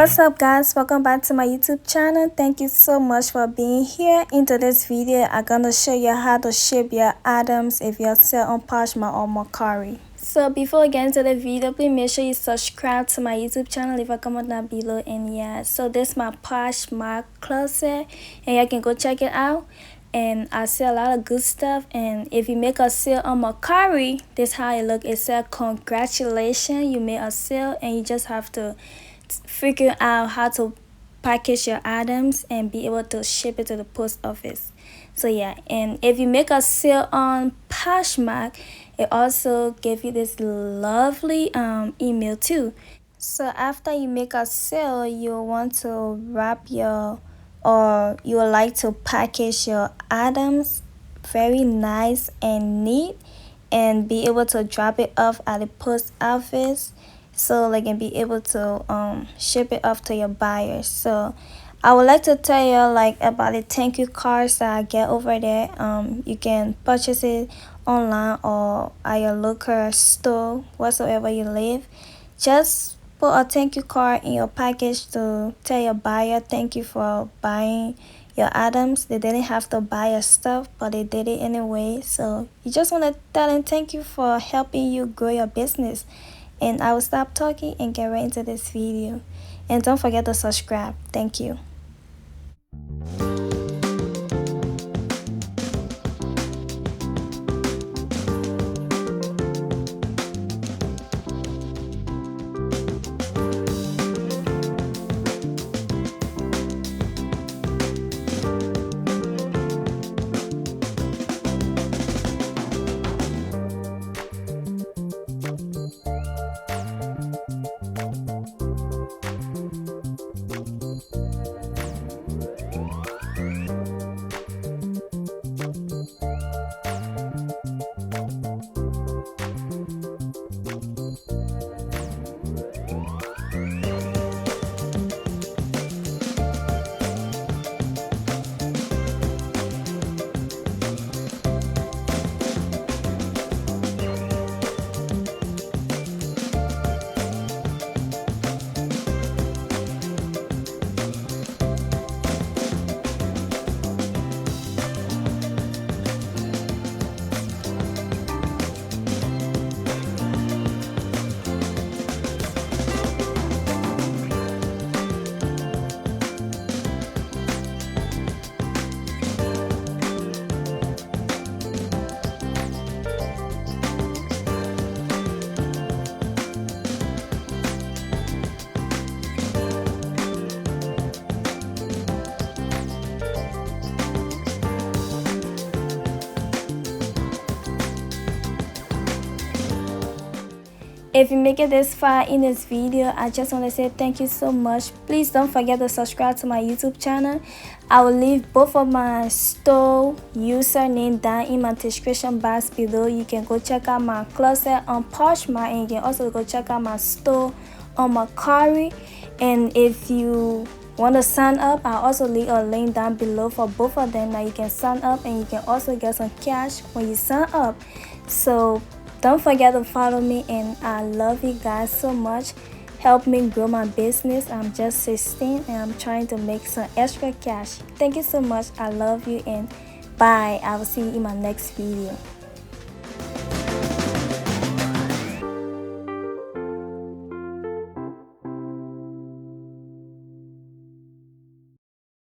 What's up guys, welcome back to my YouTube channel. Thank you so much for being here. In today's video I'm gonna show you how to ship your items if you sell on Poshmark or Mercari. So before we get into the video, please make sure you subscribe to my YouTube channel, leave a comment down below. And yeah, so this is my Poshmark closet and you can go check it out. And I sell a lot of good stuff, and if you make a sale on Mercari, this is how it look. It says congratulations, you made a sale, and you just have to figure out how to package your items and be able to ship it to the post office. So yeah, and if you make a sale on Poshmark, it also gives you this lovely email too. So after you make a sale, you want to wrap your, or you would like to package your items very nice and neat and be able to drop it off at the post office so they can be able to ship it off to your buyers. So I would like to tell you about the thank you cards that I get over there. You can purchase it online or at your local store whatsoever you live. Just put a thank you card in your package to tell your buyer thank you for buying your items. They didn't have to buy your stuff, but they did it anyway. So you just want to tell them thank you for helping you grow your business. And I will stop talking and get right into this video. And don't forget to subscribe. Thank you. If you make it this far in this video, I just want to say thank you so much. Please don't forget to subscribe to my YouTube channel. I will leave both of my store username down in my description box below. You can go check out my closet on Poshmark, and you can also go check out my store on Mercari. And if you want to sign up, I'll also leave a link down below for both of them. Now you can sign up and you can also get some cash when you sign up. So don't forget to follow me, and I love you guys so much. Help me grow my business. I'm just 16 and I'm trying to make some extra cash. Thank you so much. I love you, and bye. I will see you in my next video.